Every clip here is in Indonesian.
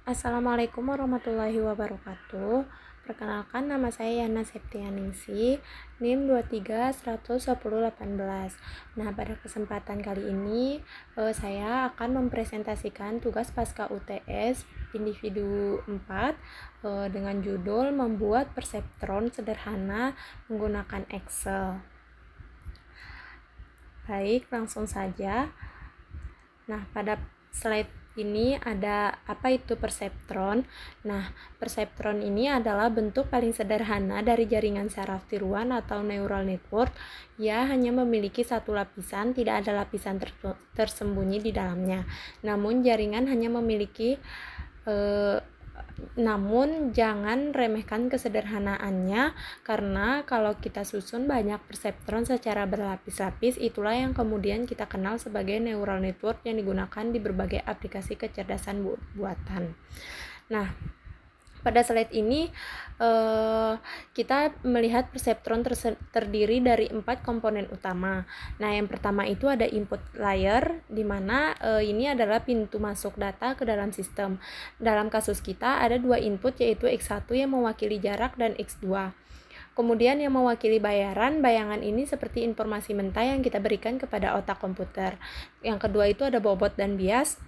Assalamualaikum warahmatullahi wabarakatuh. Perkenalkan, nama saya Yana Septianingsi, NIM 231018. Nah, pada kesempatan kali ini saya akan mempresentasikan tugas pasca UTS individu 4 dengan judul membuat perseptron sederhana menggunakan Excel. Baik, langsung saja. Nah, pada slide ini ada apa itu perseptron. Nah, perseptron ini adalah bentuk paling sederhana dari jaringan saraf tiruan atau neural network. Ia hanya memiliki satu lapisan, tidak ada lapisan tersembunyi di dalamnya. Namun jaringan hanya memiliki namun jangan remehkan kesederhanaannya, karena kalau kita susun banyak perseptron secara berlapis-lapis, itulah yang kemudian kita kenal sebagai neural network yang digunakan di berbagai aplikasi kecerdasan buatan. Nah, pada slide ini kita melihat perseptron terdiri dari 4 komponen utama. Nah, yang pertama itu ada input layer, di mana ini adalah pintu masuk data ke dalam sistem. Dalam kasus kita ada 2 input, yaitu X1 yang mewakili jarak dan X2. Kemudian yang mewakili bayangan ini seperti informasi mentah yang kita berikan kepada otak komputer. Yang kedua itu ada bobot dan bias.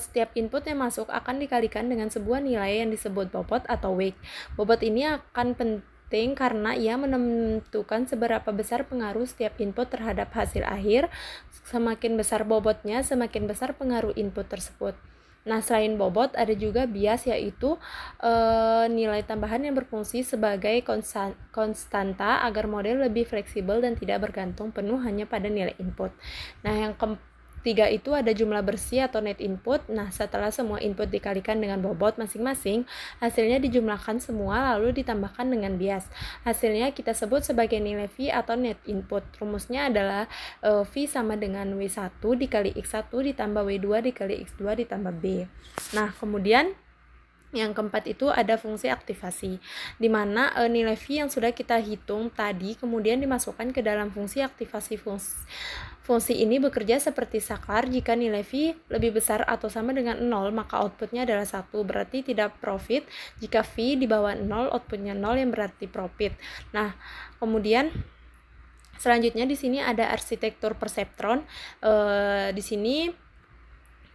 Setiap input yang masuk akan dikalikan dengan sebuah nilai yang disebut bobot atau weight. Bobot ini akan penting karena ia menentukan seberapa besar pengaruh setiap input terhadap hasil akhir. Semakin besar bobotnya, semakin besar pengaruh input tersebut. Nah, selain bobot ada juga bias, yaitu nilai tambahan yang berfungsi sebagai konstanta agar model lebih fleksibel dan tidak bergantung penuh hanya pada nilai input. Nah, yang ketiga itu ada jumlah bersih atau net input. Nah, setelah semua input dikalikan dengan bobot masing-masing, hasilnya dijumlahkan semua lalu ditambahkan dengan bias. Hasilnya kita sebut sebagai nilai V atau net input. Rumusnya adalah V sama dengan W1 dikali X1 ditambah W2 dikali X2 ditambah B. Nah, kemudian yang keempat itu ada fungsi aktivasi, di mana nilai V yang sudah kita hitung tadi kemudian dimasukkan ke dalam fungsi aktivasi. Fungsi ini bekerja seperti saklar. Jika nilai V lebih besar atau sama dengan 0, maka outputnya adalah 1, berarti tidak profit. Jika V di bawah 0, outputnya 0 yang berarti profit. Nah, kemudian selanjutnya di sini ada arsitektur perseptron. Di sini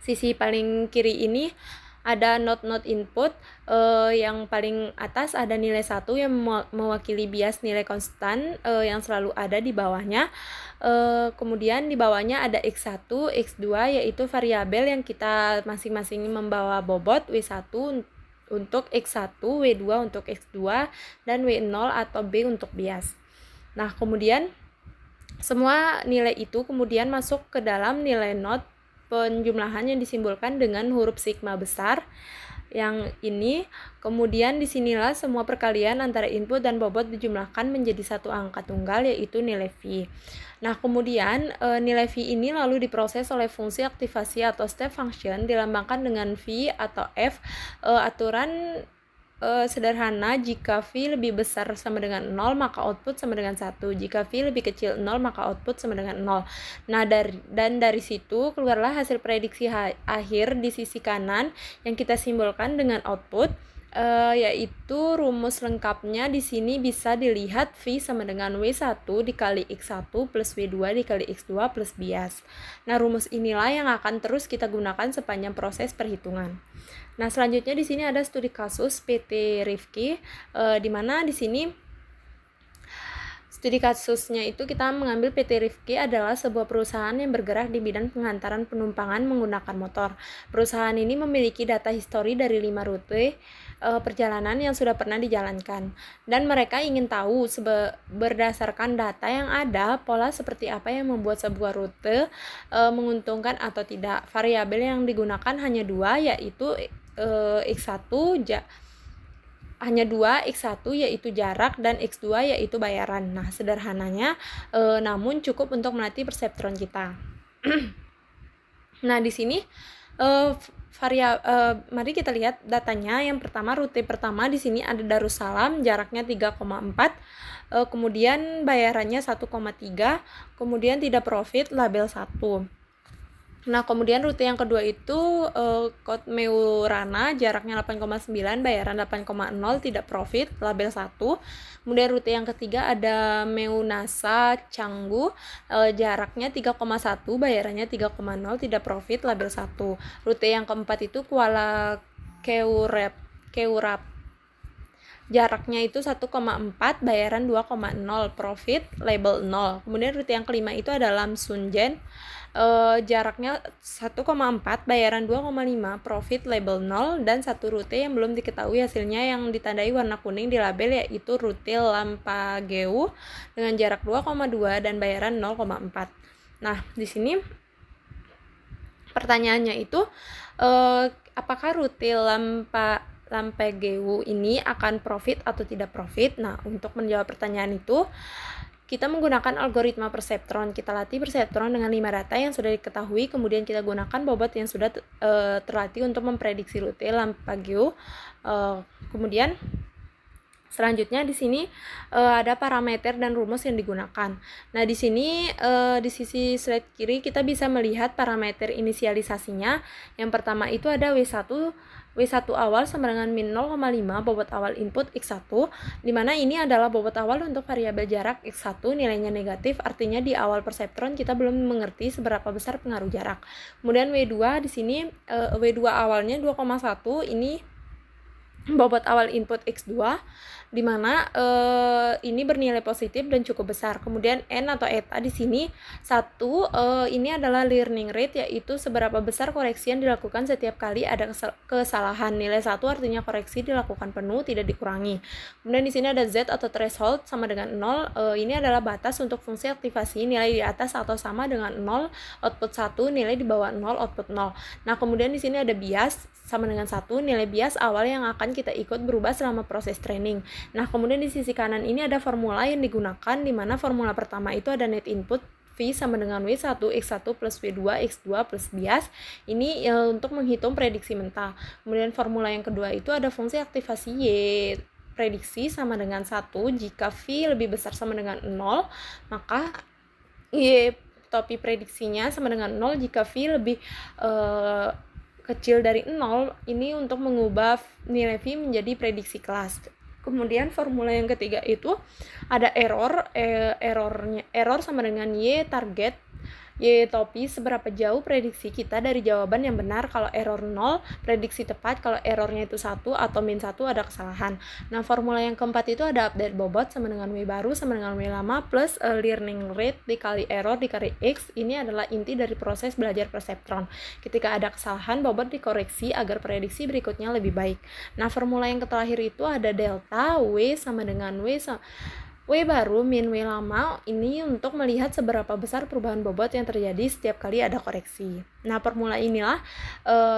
sisi paling kiri ini ada node input. Yang paling atas ada nilai 1 yang mewakili bias nilai konstan yang selalu ada di bawahnya. Kemudian di bawahnya ada X1, X2 yaitu variabel yang kita masing-masing membawa bobot, W1 untuk X1, W2 untuk X2, dan W0 atau B untuk bias. Nah, kemudian semua nilai itu kemudian masuk ke dalam nilai node penjumlahan yang disimbolkan dengan huruf sigma besar yang ini. Kemudian disinilah semua perkalian antara input dan bobot dijumlahkan menjadi satu angka tunggal, yaitu nilai V. Nah, kemudian nilai V ini lalu diproses oleh fungsi aktivasi atau step function dilambangkan dengan V atau F. Aturan sederhana, jika V lebih besar sama dengan 0, maka output sama dengan 1. Jika V lebih kecil 0, maka output sama dengan 0. Nah, dari situ keluarlah hasil prediksi akhir di sisi kanan yang kita simbolkan dengan output, yaitu rumus lengkapnya di sini bisa dilihat V sama dengan W1 dikali X1 plus W2 dikali X2 plus bias. Nah, rumus inilah yang akan terus kita gunakan sepanjang proses perhitungan. Nah, selanjutnya di sini ada studi kasus PT Rifki, di mana di sini studi kasusnya itu kita mengambil PT Rifki adalah sebuah perusahaan yang bergerak di bidang penghantaran penumpangan menggunakan motor. Perusahaan ini memiliki data histori dari 5 rute perjalanan yang sudah pernah dijalankan, dan mereka ingin tahu berdasarkan data yang ada, pola seperti apa yang membuat sebuah rute menguntungkan atau tidak. Variabel yang digunakan hanya 2, yaitu X1 hanya 2, X1 yaitu jarak dan X2 yaitu bayaran. Nah, sederhananya namun cukup untuk melatih perseptron kita. Nah, di sini mari kita lihat datanya. Yang pertama, rute pertama di sini ada Darussalam, jaraknya 3,4. Kemudian bayarannya 1,3. Kemudian tidak profit, label 1. Nah, kemudian rute yang kedua itu Kot Meurana, jaraknya 8,9, bayaran 8,0, tidak profit, label 1. Kemudian rute yang ketiga ada Meunasa Canggu, jaraknya 3,1, bayarannya 3,0, tidak profit, label 1. Rute yang keempat itu Kuala Keurap, jaraknya itu 1,4, bayaran 2,0, profit, label 0. Kemudian rute yang kelima itu ada Lam Sunjen, jaraknya 1,4, bayaran 2,5, profit, label 0. Dan satu rute yang belum diketahui hasilnya yang ditandai warna kuning di label, yaitu rute Lampageu dengan jarak 2,2 dan bayaran 0,4. Nah, di sini pertanyaannya itu apakah rute Lampageu ini akan profit atau tidak profit? Nah, untuk menjawab pertanyaan itu kita menggunakan algoritma perseptron. Kita latih perseptron dengan 5 data yang sudah diketahui, kemudian kita gunakan bobot yang sudah terlatih untuk memprediksi rute Lampageu. Kemudian selanjutnya di sini ada parameter dan rumus yang digunakan. Nah, di sini di sisi slide kiri kita bisa melihat parameter inisialisasinya. Yang pertama itu ada W1 awal sama dengan min 0,5 bobot awal input X1, dimana ini adalah bobot awal untuk variabel jarak X1, nilainya negatif, artinya di awal perseptron kita belum mengerti seberapa besar pengaruh jarak. Kemudian W2 di sini W2 awalnya 2,1, ini bobot awal input X2, di mana ini bernilai positif dan cukup besar. Kemudian N atau eta di sini 1, ini adalah learning rate, yaitu seberapa besar koreksi yang dilakukan setiap kali ada kesalahan. Nilai 1 artinya koreksi dilakukan penuh, tidak dikurangi. Kemudian di sini ada Z atau threshold sama dengan 0, ini adalah batas untuk fungsi aktivasi, nilai di atas atau sama dengan 0, output 1, nilai di bawah 0, output 0. Nah, kemudian di sini ada bias sama dengan 1, nilai bias awal yang akan kita ikut berubah selama proses training. Nah, kemudian di sisi kanan ini ada formula yang digunakan, di mana formula pertama itu ada net input V sama dengan W1 X1 plus W2 X2 plus bias. Ini untuk menghitung prediksi mentah. Kemudian formula yang kedua itu ada fungsi aktivasi Y prediksi sama dengan 1. Jika V lebih besar sama dengan 0, maka Y topi prediksinya sama dengan 0. Jika V lebih kecil dari 0, ini untuk mengubah nilai V menjadi prediksi kelas. Kemudian formula yang ketiga itu ada error sama dengan Y target, Y topi seberapa jauh prediksi kita dari jawaban yang benar. Kalau error 0, prediksi tepat. Kalau errornya itu 1 atau min 1, ada kesalahan. Nah, formula yang keempat itu ada update bobot sama dengan W baru sama dengan W lama plus learning rate dikali error dikali X. Ini adalah inti dari proses belajar perseptron. Ketika ada kesalahan, bobot dikoreksi agar prediksi berikutnya lebih baik. Nah, formula yang terakhir itu ada delta W sama dengan W baru min W lama, ini untuk melihat seberapa besar perubahan bobot yang terjadi setiap kali ada koreksi. Nah, formula inilah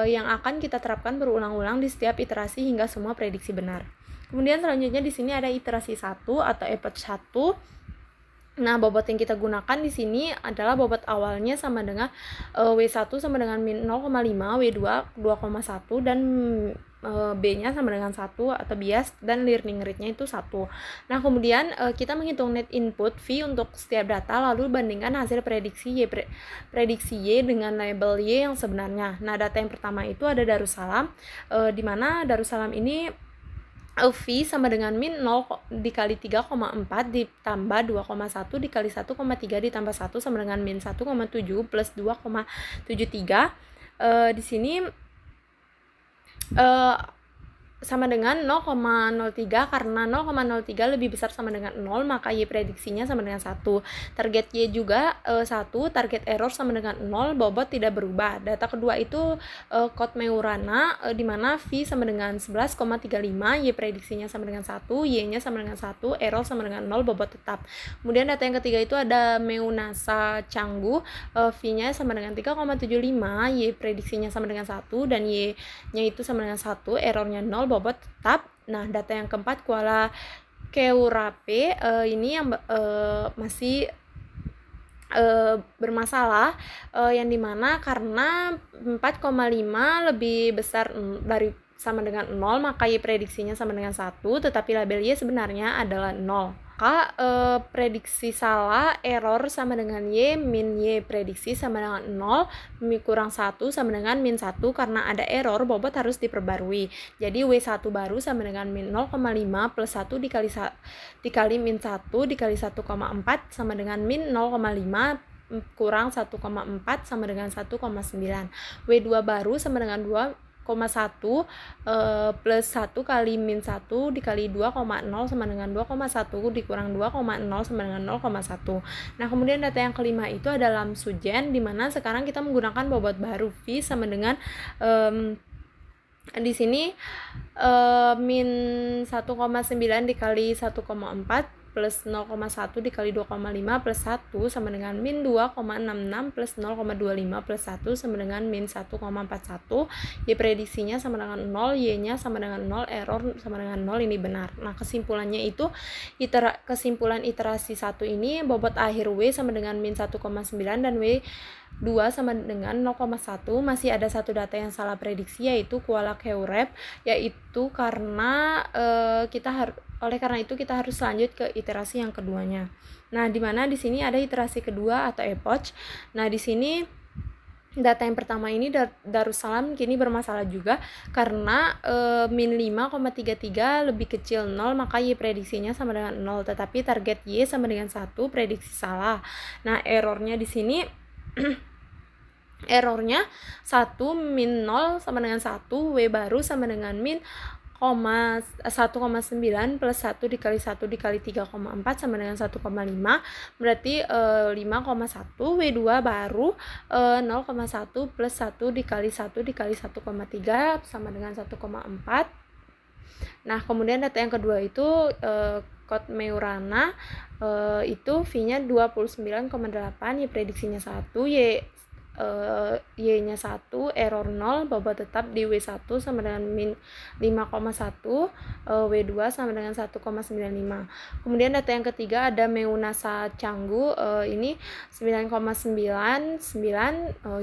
yang akan kita terapkan berulang-ulang di setiap iterasi hingga semua prediksi benar. Kemudian selanjutnya di sini ada iterasi 1 atau effort 1. Nah, bobot yang kita gunakan di sini adalah bobot awalnya sama dengan W1 sama dengan min 0,5, W2 2,1 dan B-nya sama dengan 1 atau bias, dan learning rate-nya itu 1. Nah, kemudian kita menghitung net input V untuk setiap data, lalu bandingkan hasil prediksi Y dengan label Y yang sebenarnya. Nah, data yang pertama itu ada Darussalam, di mana Darussalam ini V sama dengan min 0 dikali 3,4 ditambah 2,1 dikali 1,3 ditambah 1 sama dengan min 1,7 plus 2,73. Di sini sama dengan 0,03, karena 0,03 lebih besar sama dengan 0, maka Y prediksinya sama dengan 1. Target Y juga 1, target error sama dengan 0, bobot tidak berubah. Data kedua itu Kot Meurana, di mana V sama dengan 11,35, Y prediksinya sama dengan 1, Y-nya sama dengan 1, error sama dengan 0, bobot tetap. Kemudian data yang ketiga itu ada Meunasa Canggu, V-nya sama dengan 3,75, Y prediksinya sama dengan 1, dan Y-nya itu sama dengan 1, errornya 0, bobot tetap. Nah, data yang keempat Kuala Keurape, ini yang masih bermasalah, yang dimana karena 4,5 lebih besar dari sama dengan 0, maka Y prediksinya sama dengan 1, tetapi label Y sebenarnya adalah 0. maka prediksi salah error sama dengan Y min Y prediksi sama dengan 0, kurang 1 sama dengan min 1, karena ada error bobot harus diperbarui. Jadi W1 baru sama dengan min 0,5 plus 1 dikali min 1 dikali 1,4 sama dengan min 0,5 kurang 1,4 sama dengan 1,9. W2 baru sama dengan 2,1 plus 1 kali min 1 dikali 2,0 sama dengan 2,1 dikurang 2,0 sama dengan 0,1. Nah, kemudian data yang kelima itu adalah Lamsujen, di mana sekarang kita menggunakan bobot baru V sama dengan di sini min 1,9 dikali 1,4 plus 0,1 dikali 2,5 plus 1 sama dengan min 2,66 plus 0,25 plus 1 sama dengan min 1,41. Y prediksinya sama dengan 0, Y-nya sama dengan 0, error sama dengan 0, ini benar. Nah, kesimpulannya itu kesimpulan iterasi 1 ini bobot akhir W sama dengan min 1,9 dan W2 sama dengan 0,1. Masih ada satu data yang salah prediksi, yaitu Kuala-Keurep, yaitu karena oleh karena itu kita harus lanjut ke iterasi yang keduanya. Nah, di mana di sini ada iterasi kedua atau epoch. Nah, di sini data yang pertama ini Darussalam kini bermasalah juga karena min 5,33 lebih kecil 0, maka Y prediksinya sama dengan 0, tetapi target Y sama dengan 1, prediksi salah. Nah, errornya di sini errornya 1 min 0 sama dengan 1, W baru sama dengan min 1,9 plus 1 dikali 1 dikali 3,4 sama dengan 1,5, berarti 5,1. W2 baru 0,1 plus 1 dikali 1 dikali 1,3 sama dengan 1,4. Nah, kemudian data yang kedua itu Kot Meurana, itu V-nya 29,8, Y prediksinya 1, Y-nya 1, error 0, bobot tetap di W1 sama dengan min 5,1, W2 sama dengan 1,95. Kemudian data yang ketiga ada Meunasa Canggu, ini 9,99,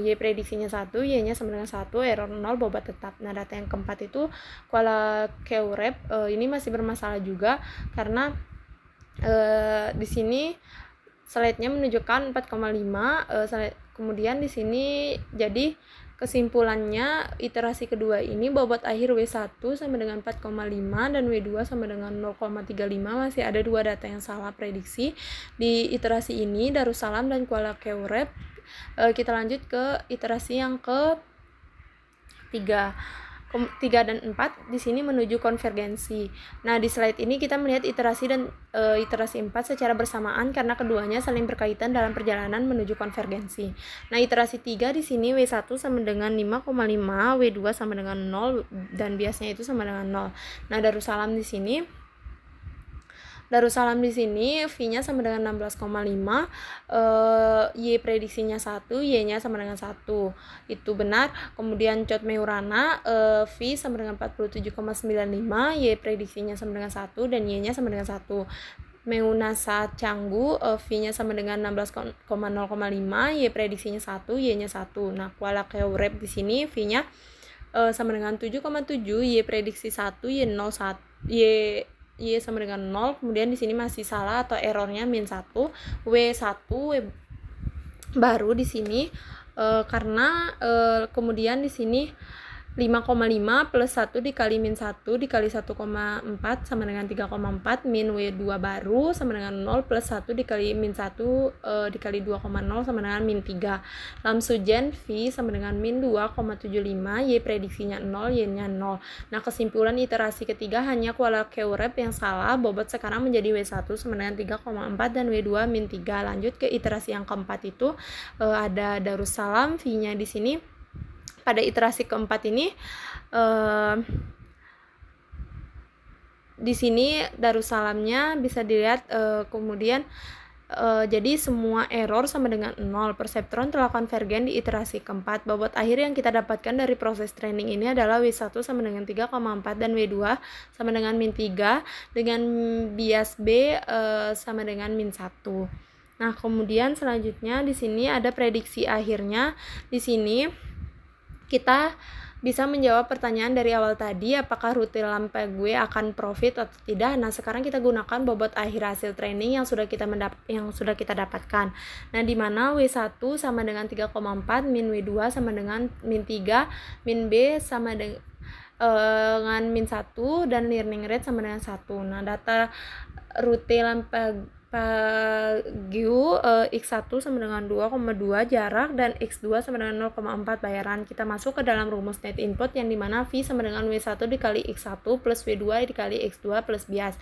Y prediksinya 1, Y-nya sama dengan 1, error 0, bobot tetap. Nah, data yang keempat itu Kuala-Keurep, ini masih bermasalah juga karena di sini slide-nya menunjukkan 4,5, kemudian di sini jadi kesimpulannya iterasi kedua ini bobot akhir W1 sama dengan 4,5 dan W2 sama dengan 0,35. Masih ada dua data yang salah prediksi di iterasi ini, Darussalam dan Kuala-Keurep. Kita lanjut ke iterasi yang ketiga. 3 dan 4 di sini menuju konvergensi. Nah, di slide ini kita melihat iterasi dan iterasi 4 secara bersamaan karena keduanya saling berkaitan dalam perjalanan menuju konvergensi. Nah, iterasi 3 di sini W1 sama dengan 5,5, W2 sama dengan 0 dan biasanya itu sama dengan 0. Nah, Darussalam di sini V-nya sama dengan 16,5, Y prediksinya 1, Y-nya sama dengan 1, itu benar. Kemudian Kot Meurana, V sama dengan 47,95, Y prediksinya sama dengan 1 dan Y-nya sama dengan 1. Meunasa Canggu, V-nya sama dengan 16,05, Y prediksinya 1, Y-nya 1. Nah, Kuala-Keurep di sini V-nya sama dengan 7,7, Y prediksi 1, Y sama dengan 0. Kemudian di sini masih salah atau errornya min 1, W1 baru di sini karena kemudian di sini 5,5 plus 1 dikali min 1 dikali 1,4 sama dengan 3,4, min W2 baru sama dengan 0 plus 1 dikali min 1 dikali 2,0 sama dengan min 3. Lamsujen V sama dengan min 2,75, Y prediksinya 0, Y-nya 0. Nah, kesimpulan iterasi ketiga hanya Kuala-Keurep yang salah, bobot sekarang menjadi W1 sama dengan 3,4 dan W2 min 3. Lanjut ke iterasi yang keempat itu ada Darussalam, V-nya di sini pada iterasi keempat ini di sini Darussalamnya bisa dilihat kemudian jadi semua error sama dengan 0. Perseptron telah konvergen di iterasi keempat. Bobot akhir yang kita dapatkan dari proses training ini adalah W1 sama dengan 3,4 dan W2 sama dengan min 3 dengan bias B sama dengan min 1. Nah, kemudian selanjutnya di sini ada prediksi akhirnya. Di sini kita bisa menjawab pertanyaan dari awal tadi, apakah rute Lampague akan profit atau tidak. Nah, sekarang kita gunakan bobot akhir hasil training yang sudah kita dapatkan. Nah, di mana W1 sama dengan 3,4, min W2 sama dengan min 3, min B sama dengan min 1, dan learning rate sama dengan 1. Nah, data rute Lampague X1 sama dengan 2,2 jarak dan X2 sama dengan 0,4 bayaran. Kita masuk ke dalam rumus net input yang dimana V sama dengan W1 dikali X1 plus W2 dikali X2 plus bias.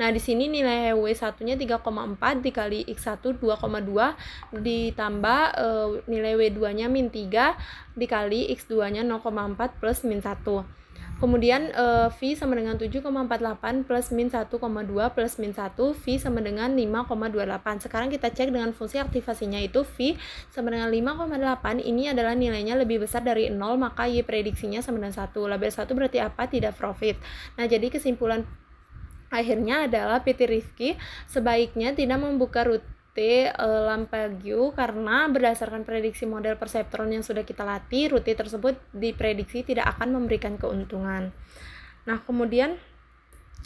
Nah, di sini nilai W1-nya 3,4 dikali X1 2,2 ditambah nilai W2-nya min 3 dikali X2-nya 0,4 plus min 1. Kemudian V sama dengan 7,48 plus min 1,2 plus min 1, V sama dengan 5,28. Sekarang kita cek dengan fungsi aktivasinya, itu V sama dengan 5,8, ini adalah nilainya lebih besar dari 0, maka Y prediksinya sama dengan 1. Label 1 berarti apa? Tidak profit. Nah, jadi kesimpulan akhirnya adalah PT Rifki sebaiknya tidak membuka rute Lampague karena berdasarkan prediksi model perseptron yang sudah kita latih, rute tersebut diprediksi tidak akan memberikan keuntungan. Nah, kemudian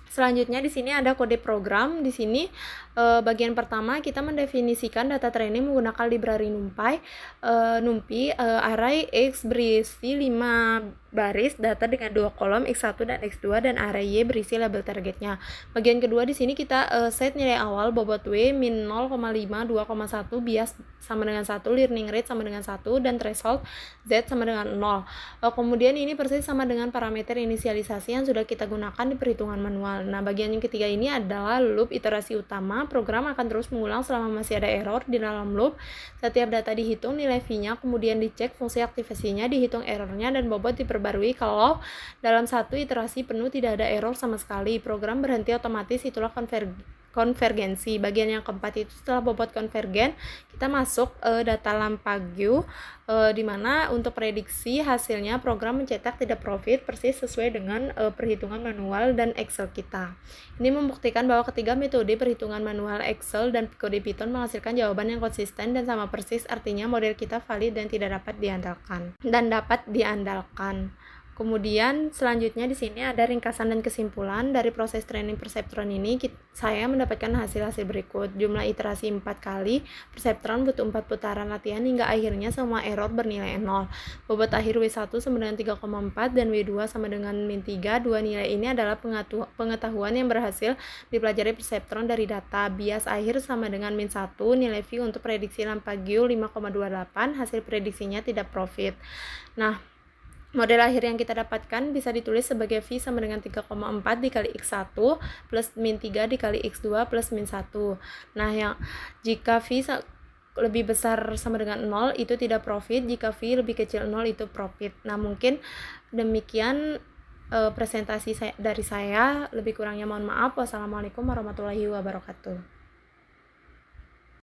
selanjutnya di sini ada kode program. Di sini bagian pertama kita mendefinisikan data training menggunakan library NumPy, array X berisi 5 baris data dengan 2 kolom X1 dan X2 dan array Y berisi label targetnya. Bagian kedua di sini kita set nilai awal bobot W min 0,5, 2,1, bias sama dengan 1, learning rate sama dengan 1, dan threshold Z sama dengan 0. Kemudian ini persis sama dengan parameter inisialisasi yang sudah kita gunakan di perhitungan manual. Nah, bagian yang ketiga ini adalah loop iterasi utama. Program akan terus mengulang selama masih ada error di dalam loop. Setiap data dihitung nilai V-nya, kemudian dicek fungsi aktivasinya, dihitung errornya, dan bobot diperbarui. Kalau dalam satu iterasi penuh tidak ada error sama sekali, program berhenti otomatis, itulah konvergensi. Bagian yang keempat itu setelah bobot konvergen, kita masuk data Lampague, di mana untuk prediksi hasilnya program mencetak tidak profit persis sesuai dengan perhitungan manual dan Excel kita. Ini membuktikan bahwa ketiga metode perhitungan manual, Excel, dan kode Python menghasilkan jawaban yang konsisten dan sama persis, artinya model kita valid dan dapat diandalkan. Kemudian selanjutnya di sini ada ringkasan dan kesimpulan dari proses training perseptron ini. Saya mendapatkan hasil-hasil berikut. Jumlah iterasi 4 kali, perseptron butuh 4 putaran latihan hingga akhirnya semua error bernilai 0. Bobot akhir W1 sama dengan 3,4 dan W2 sama dengan min 3. Dua nilai ini adalah pengetahuan yang berhasil dipelajari perseptron dari data. Bias akhir sama dengan min 1, nilai V untuk prediksi Lampague 5,28, hasil prediksinya tidak profit. Nah, model akhir yang kita dapatkan bisa ditulis sebagai V sama dengan 3,4 dikali X1 plus min 3 dikali X2 plus min 1. Nah, yang jika V lebih besar sama dengan 0 itu tidak profit, jika V lebih kecil 0 itu profit. Nah, mungkin demikian presentasi dari saya, lebih kurangnya mohon maaf. Wassalamualaikum warahmatullahi wabarakatuh.